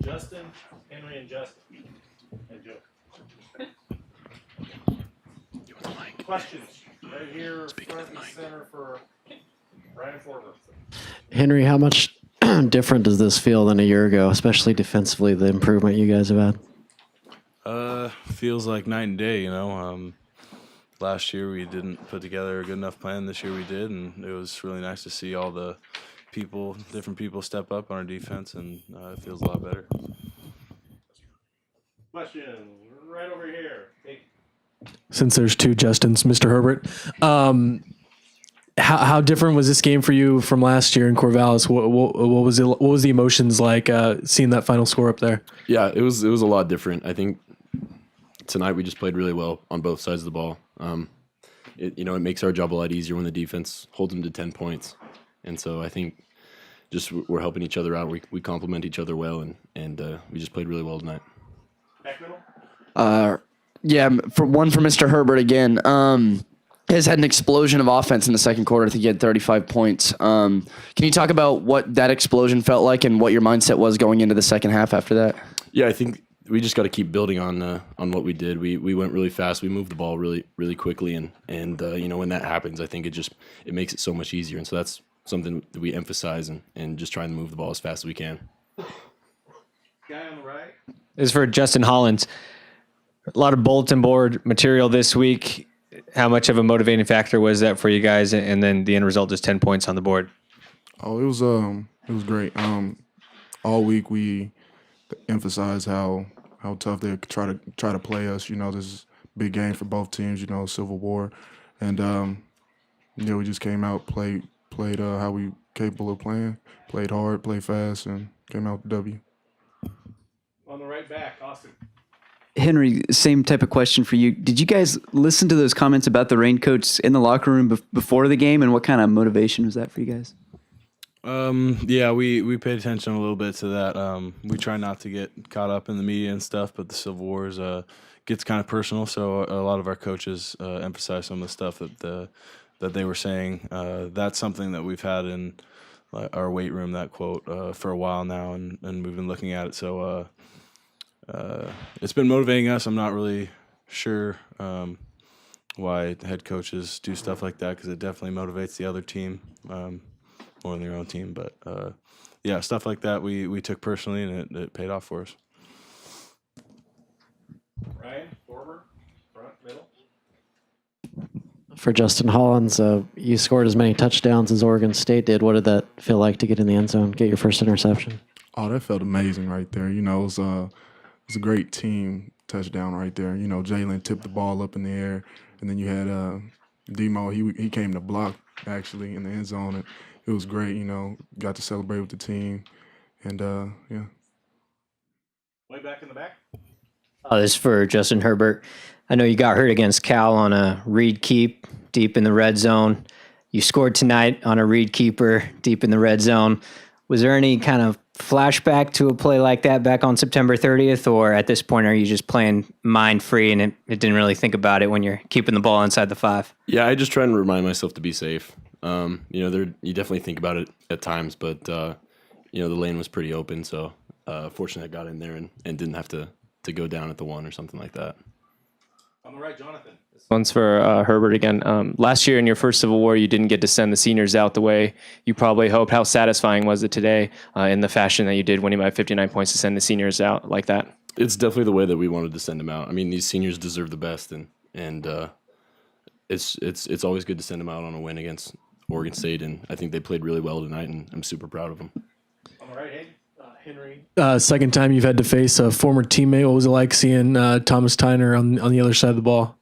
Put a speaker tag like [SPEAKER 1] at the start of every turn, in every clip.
[SPEAKER 1] Justin, Henry, and Justin. And Joe. Questions right here, front and center for Brian Forbert.
[SPEAKER 2] Henry, how much different does this feel than a year ago, especially defensively, the improvement you guys have had?
[SPEAKER 3] Feels like night and day, Last year we didn't put together a good enough plan. This year we did, and it was really nice to see all the different people step up on our defense, and it feels a lot better.
[SPEAKER 1] Question right over here. Hey.
[SPEAKER 4] Since there's two Justins, Mr. Herbert, how different was this game for you from last year in Corvallis? What was it? What was the emotions like seeing that final score up there?
[SPEAKER 5] Yeah, it was a lot different. I think tonight we just played really well on both sides of the ball. It makes our job a lot easier when the defense holds them to 10 points, and so I think just we're helping each other out. We complement each other well, and we just played really well tonight.
[SPEAKER 1] Back middle.
[SPEAKER 6] Yeah, for Mr. Herbert again. Has had an explosion of offense in the second quarter. I think he had 35 points. Can you talk about what that explosion felt like and what your mindset was going into the second half after that?
[SPEAKER 5] Yeah, I think we just got to keep building on what we did. We went really fast. We moved the ball really really quickly, and when that happens, I think it makes it so much easier. And so that's something that we emphasize and just trying to move the ball as fast as we can.
[SPEAKER 1] Guy on the right.
[SPEAKER 7] This is for Justin Hollins. A lot of bulletin board material this week. How much of a motivating factor was that for you guys? And then the end result is 10 points on the board.
[SPEAKER 8] Oh, it was great. All week we emphasized how tough they try to play us. This is a big game for both teams. Civil War, and we just came out, played how we capable of playing, played hard, played fast, and came out with the W.
[SPEAKER 1] On the right back, Austin.
[SPEAKER 9] Henry, same type of question for you. Did you guys listen to those comments about the raincoats in the locker room before the game, and what kind of motivation was that for you guys?
[SPEAKER 3] Yeah, we paid attention a little bit to that. We try not to get caught up in the media and stuff, but the Civil Wars gets kind of personal, so a lot of our coaches emphasize some of the stuff that they were saying. That's something that we've had in our weight room, that quote, for a while now, and we've been looking at it. So it's been motivating us. I'm not really sure why head coaches do stuff like that, because it definitely motivates the other team more than their own team. But yeah, stuff like that we took personally, and it paid off for us.
[SPEAKER 1] Ryan, forward, front, middle.
[SPEAKER 2] For Justin Hollins, you scored as many touchdowns as Oregon State did. What did that feel like to get in the end zone, get your first interception?
[SPEAKER 8] Oh, that felt amazing right there. It was a great team touchdown right there. Jalen tipped the ball up in the air, and then you had Demo. He came to block actually in the end zone, and it was great. Got to celebrate with the team, and yeah.
[SPEAKER 1] Way back in the back.
[SPEAKER 7] This is for Justin Herbert. I know you got hurt against Cal on a read keep deep in the red zone. You scored tonight on a read keeper deep in the red zone. Was there any kind of flashback to a play like that back on September 30th, or at this point are you just playing mind-free and it didn't really think about it when you're keeping the ball inside the 5?
[SPEAKER 5] Yeah, I just try and remind myself to be safe. You definitely think about it at times, but the lane was pretty open, so fortunately I got in there and didn't have to go down at the 1 or something like that.
[SPEAKER 1] On the right, Jonathan.
[SPEAKER 10] This one's for Herbert again. Last year in your first Civil War, you didn't get to send the seniors out the way you probably hoped. How satisfying was it today in the fashion that you did, winning by 59 points, to send the seniors out like that?
[SPEAKER 5] It's definitely the way that we wanted to send them out. I mean, these seniors deserve the best, and it's always good to send them out on a win against Oregon State, and I think they played really well tonight, and I'm super proud of them.
[SPEAKER 1] On the right, Henry.
[SPEAKER 4] Second time you've had to face a former teammate. What was it like seeing Thomas Tyner on the other side of the ball?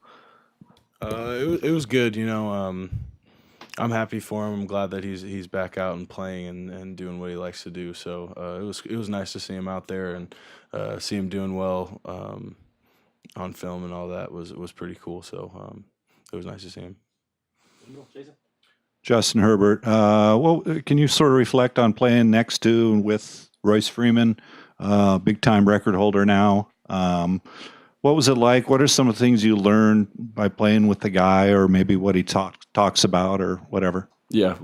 [SPEAKER 3] It was good. I'm happy for him. I'm glad that he's back out and playing and doing what he likes to do. So it was nice to see him out there and see him doing well on film, and all that was pretty cool. So it was nice to see him.
[SPEAKER 1] Jason.
[SPEAKER 11] Justin Herbert, can you sort of reflect on playing next to and with Royce Freeman, big-time record holder now? What was it like? What are some of the things you learned by playing with the guy, or maybe what he talks about or whatever?
[SPEAKER 5] Yeah,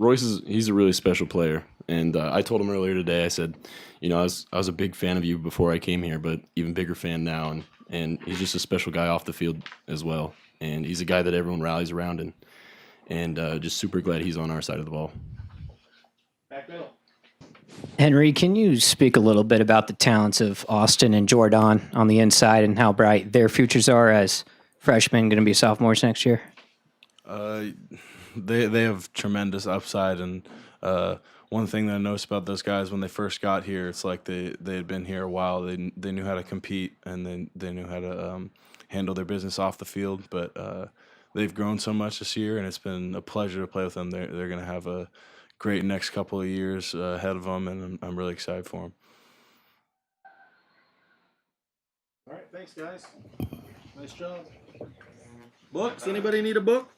[SPEAKER 5] he's a really special player, and I told him earlier today. I said, you know, I was a big fan of you before I came here, but even bigger fan now, and he's just a special guy off the field as well, and he's a guy that everyone rallies around, and just super glad he's on our side of the ball.
[SPEAKER 7] Henry, can you speak a little bit about the talents of Austin and Jordan on the inside and how bright their futures are as freshmen going to be sophomores next year?
[SPEAKER 3] They have tremendous upside, and one thing that I noticed about those guys when they first got here, it's like they had been here a while. They knew how to compete, and they knew how to handle their business off the field. But they've grown so much this year, and it's been a pleasure to play with them. They're going to have a great next couple of years ahead of them, and I'm really excited for them.
[SPEAKER 1] All right, thanks, guys. Nice job. Books? Anybody need a book?